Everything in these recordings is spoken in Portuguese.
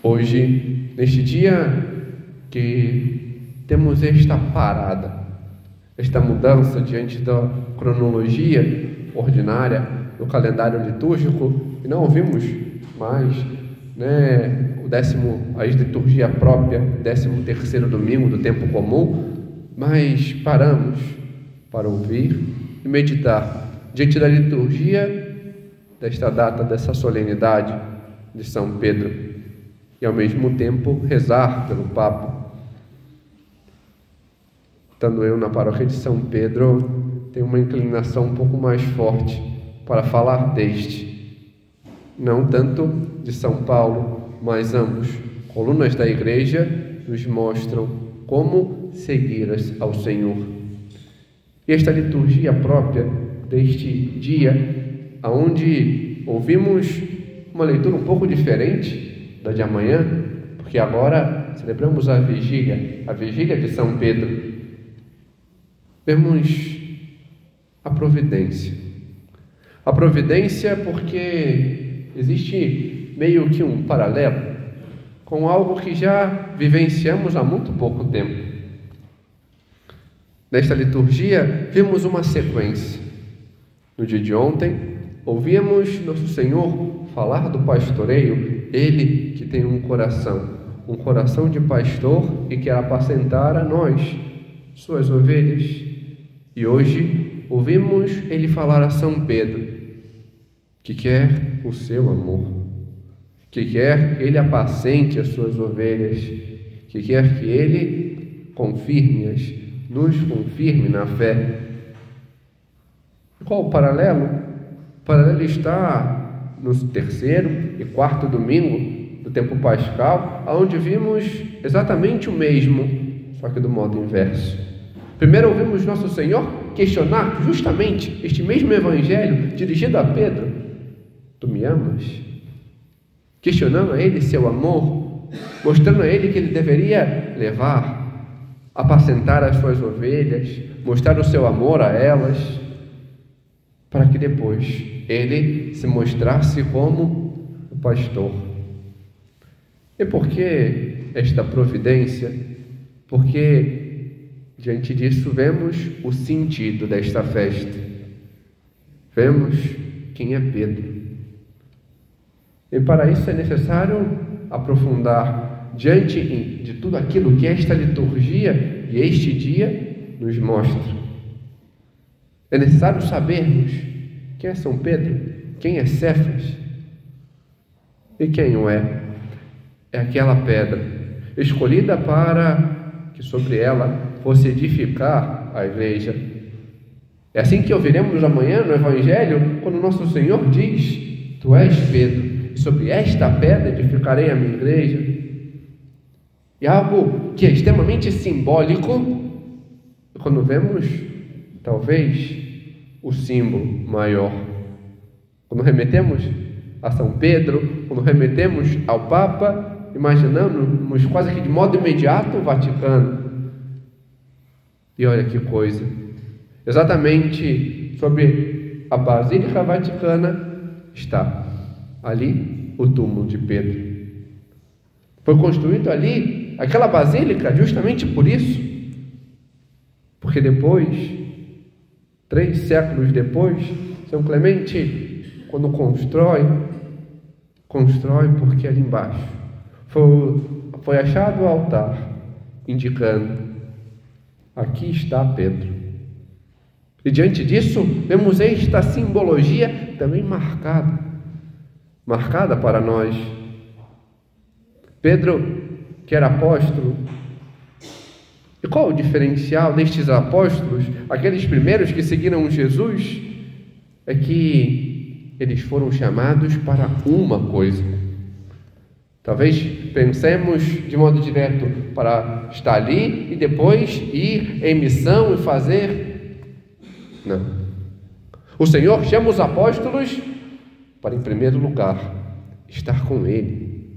Hoje, neste dia que temos esta parada, esta mudança diante da cronologia ordinária do calendário litúrgico, e não ouvimos mais a liturgia própria, 13º domingo do tempo comum, mas paramos para ouvir e meditar diante da liturgia desta data, dessa solenidade de São Pedro, e ao mesmo tempo rezar pelo Papa. Estando eu na paróquia de São Pedro, tenho uma inclinação um pouco mais forte para falar deste, não tanto de São Paulo, mas ambos, colunas da Igreja, nos mostram como seguir ao Senhor. E esta liturgia própria deste dia, onde ouvimos uma leitura um pouco diferente da de amanhã, porque agora celebramos a vigília de São Pedro. Vemos a providência. A providência porque existe meio que um paralelo com algo que já vivenciamos há muito pouco tempo. Nesta liturgia, vimos uma sequência. No dia de ontem, ouvíamos Nosso Senhor falar do pastoreio, Ele que tem um coração de pastor e quer apacentar a nós, suas ovelhas. E hoje ouvimos Ele falar a São Pedro, que quer o seu amor, que quer que Ele apacente as suas ovelhas, que quer que Ele confirme-as, nos confirme na fé. Qual o paralelo? O paralelo está no 3º e 4º domingo do tempo pascal, onde vimos exatamente o mesmo, só que do modo inverso. Primeiro ouvimos Nosso Senhor questionar justamente este mesmo evangelho dirigido a Pedro: tu me amas? Questionando a ele seu amor, mostrando a ele que ele deveria levar, apacentar as suas ovelhas, mostrar o seu amor a elas, para que depois ele se mostrasse como o pastor. E por que esta providência? Porque diante disso vemos o sentido desta festa. Vemos quem é Pedro. E para isso é necessário aprofundar diante de tudo aquilo que esta liturgia e este dia nos mostra. É necessário sabermos quem é São Pedro, quem é Cefas e quem o é. É aquela pedra escolhida para que sobre ela fosse edificar a igreja. É assim que ouviremos amanhã no Evangelho, quando Nosso Senhor diz: tu és Pedro, e sobre esta pedra edificarei a minha igreja. E algo que é extremamente simbólico, quando vemos, talvez, o símbolo maior. Quando remetemos a São Pedro, quando remetemos ao Papa, imaginamos quase que de modo imediato o Vaticano. E olha que coisa, exatamente sobre a Basílica Vaticana está ali o túmulo de Pedro. Foi construído ali aquela basílica justamente por isso, porque depois, 3 séculos depois, São Clemente, quando constrói porque ali embaixo foi achado o altar, indicando: aqui está Pedro. E diante disso, vemos esta simbologia também marcada para nós. Pedro, que era apóstolo. E qual o diferencial destes apóstolos, aqueles primeiros que seguiram Jesus? É que eles foram chamados para uma coisa. Talvez pensemos de modo direto para estar ali e depois ir em missão e fazer. Não. O Senhor chama os apóstolos para, em primeiro lugar, estar com Ele,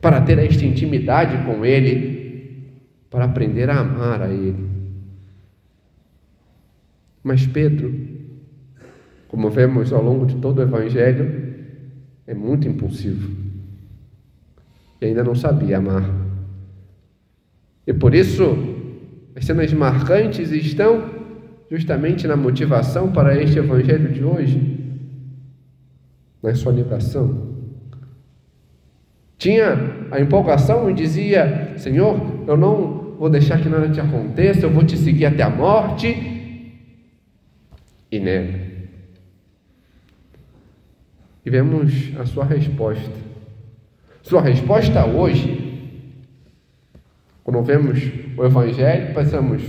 para ter esta intimidade com Ele, para aprender a amar a Ele. Mas Pedro, como vemos ao longo de todo o Evangelho, é muito impulsivo. e ainda não sabia amar. E por isso, as cenas marcantes estão justamente na motivação para este evangelho de hoje, na sonegação. Tinha a empolgação e dizia: Senhor, eu não vou deixar que nada te aconteça, eu vou te seguir até a morte. E nega. E vemos a sua resposta. Sua resposta hoje, quando vemos o evangelho, pensamos: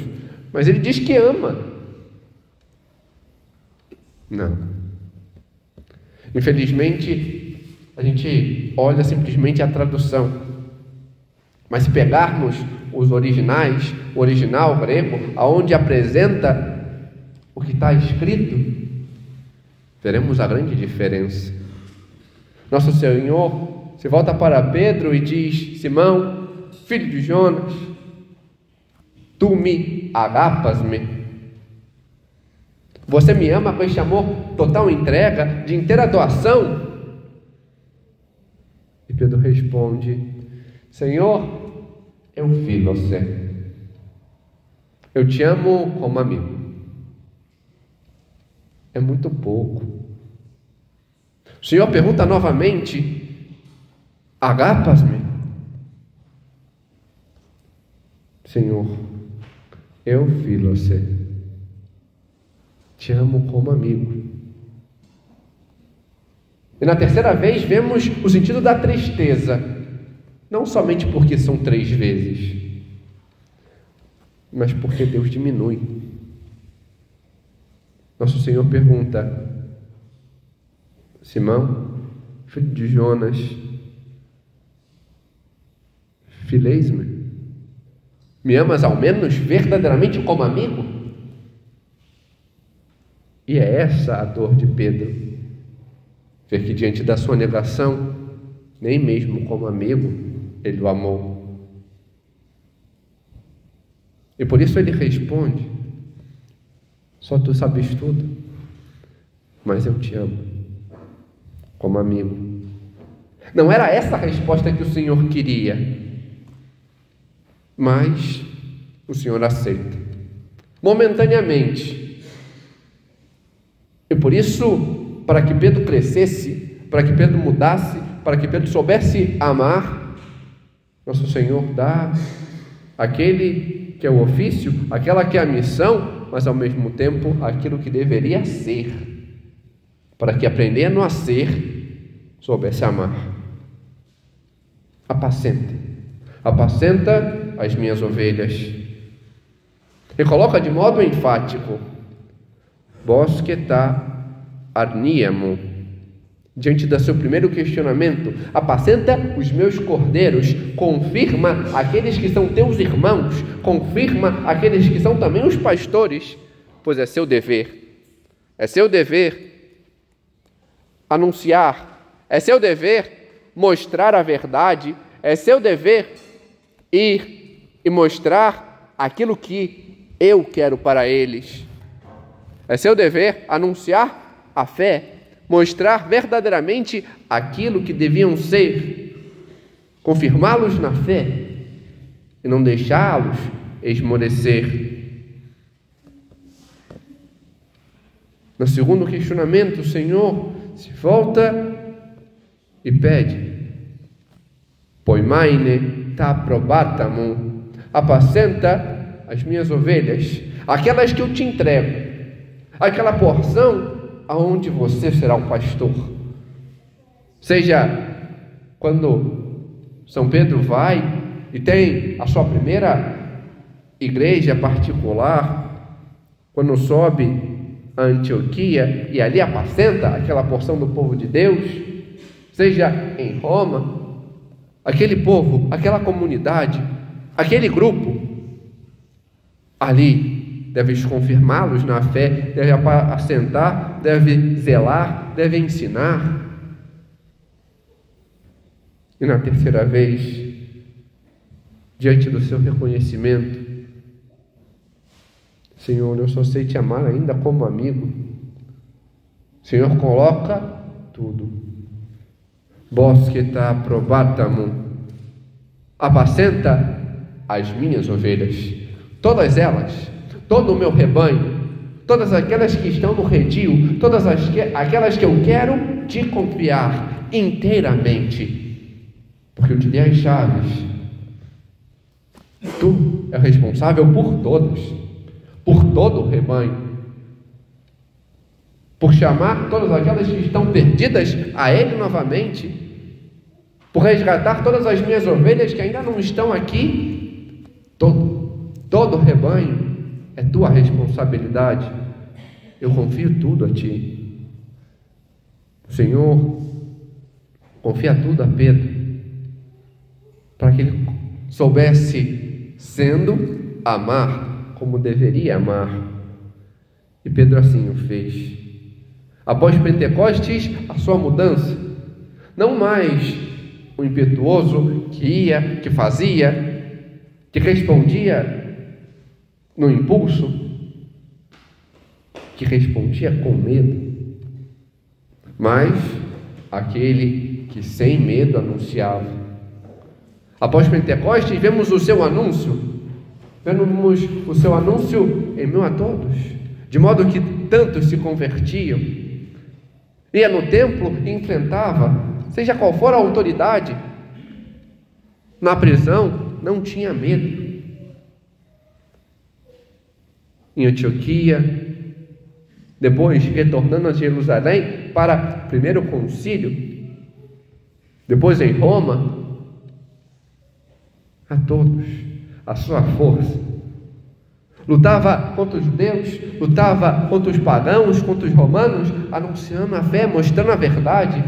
mas ele diz que ama. Não. Infelizmente, a gente olha simplesmente a tradução. Mas se pegarmos os originais, o original grego, aonde apresenta o que está escrito, veremos a grande diferença. Nosso Senhor se volta para Pedro e diz: Simão, filho de Jonas, tu me agapas-me? Você me ama com este amor total entrega, de inteira doação? E Pedro responde: Senhor, eu fiz você. Eu te amo como amigo. É muito pouco. O Senhor pergunta novamente: agapas-me? Senhor, eu fiz você. Te amo como amigo. E na terceira vez vemos o sentido da tristeza, não somente porque são 3 vezes, mas porque Deus diminui. Nosso Senhor pergunta: Simão, filho de Jonas, fileis-me? Me amas ao menos verdadeiramente como amigo? E é essa a dor de Pedro, ver que diante da sua negação, nem mesmo como amigo, ele o amou. E por isso ele responde: só tu sabes tudo, mas eu te amo como amigo. Não era essa a resposta que o Senhor queria, mas o Senhor aceita, momentaneamente. E por isso, para que Pedro crescesse, para que Pedro mudasse, para que Pedro soubesse amar, nosso Senhor dá aquele que é o ofício, aquela que é a missão, mas ao mesmo tempo aquilo que deveria ser, para que aprendendo a ser, soubesse amar. Apacenta as minhas ovelhas. E coloca de modo enfático: Bosqueta arniamo. Diante do seu primeiro questionamento, apacenta os meus cordeiros, confirma aqueles que são teus irmãos, confirma aqueles que são também os pastores, pois é seu dever anunciar, é seu dever mostrar a verdade, é seu dever ir e mostrar aquilo que eu quero para eles. É seu dever anunciar a fé, mostrar verdadeiramente aquilo que deviam ser, confirmá-los na fé e não deixá-los esmorecer. No segundo questionamento, o Senhor se volta e pede: Poimaine ta probatamum, apacenta as minhas ovelhas, aquelas que eu te entrego, aquela porção aonde você será o pastor. Seja quando São Pedro vai e tem a sua primeira igreja particular, quando sobe a Antioquia e ali apacenta aquela porção do povo de Deus, seja em Roma, aquele povo, aquela comunidade, aquele grupo, ali deve confirmá-los na fé, deve apacentar, deve zelar, deve ensinar. E na terceira vez, diante do seu reconhecimento: Senhor, eu só sei te amar ainda como amigo. Senhor, coloca tudo. Bosqueta probatamum, apacenta as minhas ovelhas, todas elas, todo o meu rebanho, todas aquelas que estão no redil, todas aquelas que eu quero te confiar inteiramente, porque eu te dei as chaves. Tu é responsável por todas, por todo o rebanho, por chamar todas aquelas que estão perdidas a Ele novamente, por resgatar todas as minhas ovelhas que ainda não estão aqui. Todo o rebanho é tua responsabilidade. Eu confio tudo a Ti. O Senhor confia tudo a Pedro, para que ele soubesse, sendo, amar como deveria amar. E Pedro assim o fez. Após Pentecostes, a sua mudança, não mais o impetuoso que ia, que fazia, que respondia no impulso, que respondia com medo, mas aquele que sem medo anunciava. Após Pentecostes, vemos o seu anúncio, em meio a todos, de modo que tantos se convertiam. Ia no templo e enfrentava, seja qual for a autoridade. Na prisão, não tinha medo. Em Antioquia, depois retornando a Jerusalém para o primeiro concílio, depois em Roma, a todos, a sua força. Lutava contra os judeus, lutava contra os pagãos, contra os romanos, anunciando a fé, mostrando a verdade.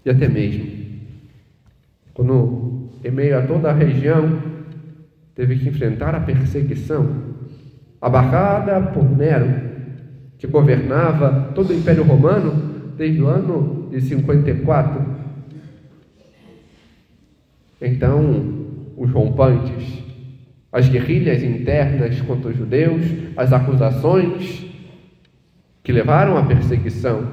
E até mesmo, quando em meio a toda a região, teve que enfrentar a perseguição, abarcada por Nero, que governava todo o Império Romano desde o ano de 54. Então, os rompantes, as guerrilhas internas contra os judeus, as acusações que levaram à perseguição.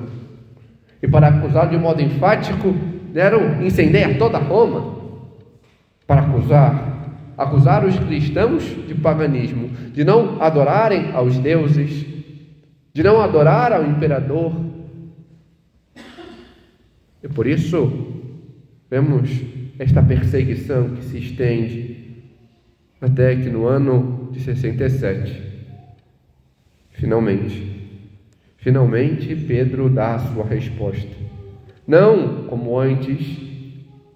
E para acusar de modo enfático, Nero incendeia toda Roma para acusar os cristãos de paganismo, de não adorarem aos deuses, de não adorar ao imperador. E por isso vemos esta perseguição que se estende até que no ano de 67, finalmente Pedro dá a sua resposta. Não como antes,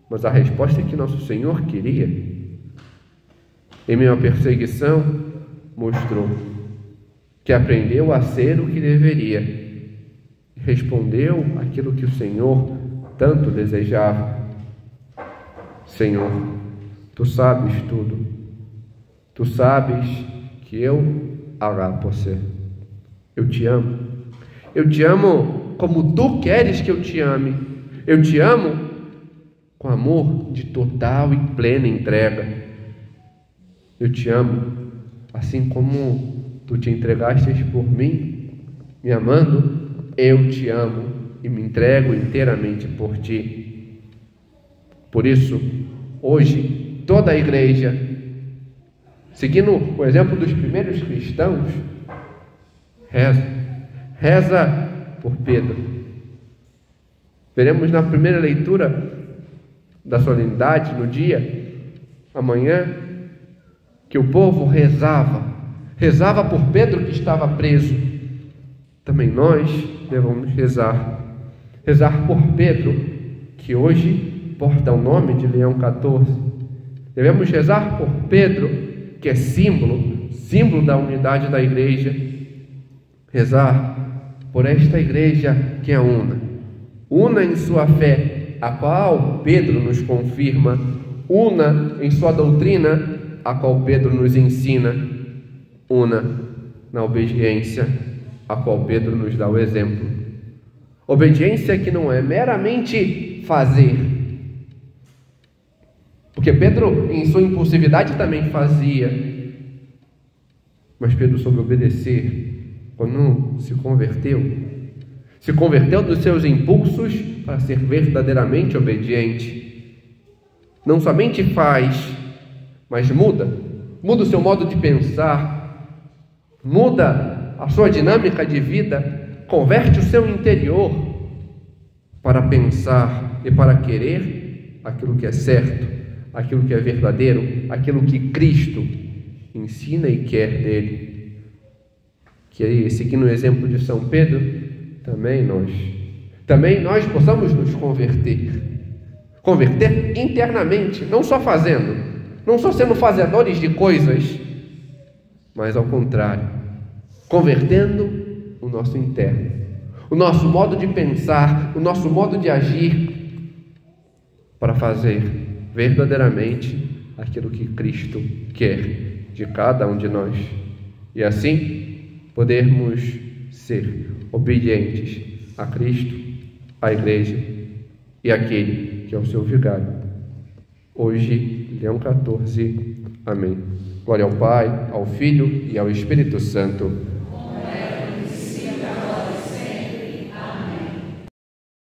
mas a resposta que nosso Senhor queria. Em meio à perseguição, mostrou que aprendeu a ser o que deveria, respondeu aquilo que o Senhor tanto desejava. Senhor, Tu sabes tudo, Tu sabes que eu hará por você. Eu te amo como Tu queres que eu te ame. Eu te amo com amor de total e plena entrega. Eu te amo assim como Tu te entregastes por mim, me amando. Eu te amo e me entrego inteiramente por Ti. Por isso, hoje, toda a igreja, seguindo o exemplo dos primeiros cristãos, reza por Pedro. Veremos na primeira leitura da solenidade, no dia, amanhã, que o povo rezava por Pedro que estava preso. Também nós devemos rezar por Pedro, que hoje porta o nome de Leão XIV. Devemos rezar por Pedro, que é símbolo da unidade da igreja. Rezar por esta igreja que é una em sua fé, a qual Pedro nos confirma, una em sua doutrina, a qual Pedro nos ensina, una na obediência, a qual Pedro nos dá o exemplo. Obediência que não é meramente fazer, porque Pedro em sua impulsividade também fazia, mas Pedro soube obedecer quando se converteu dos seus impulsos para ser verdadeiramente obediente. Não somente faz, mas muda o seu modo de pensar, muda a sua dinâmica de vida, converte o seu interior para pensar e para querer aquilo que é certo, aquilo que é verdadeiro, aquilo que Cristo ensina e quer dele. Que seguindo o exemplo de São Pedro, também nós possamos nos converter internamente, não só fazendo, não só sendo fazedores de coisas, mas ao contrário, convertendo o nosso interno, o nosso modo de pensar, o nosso modo de agir, para fazer verdadeiramente aquilo que Cristo quer de cada um de nós, e assim podermos ser obedientes a Cristo, à Igreja e àquele que é o seu vigário. Hoje, Leão 14. Amém. Glória ao Pai, ao Filho e ao Espírito Santo.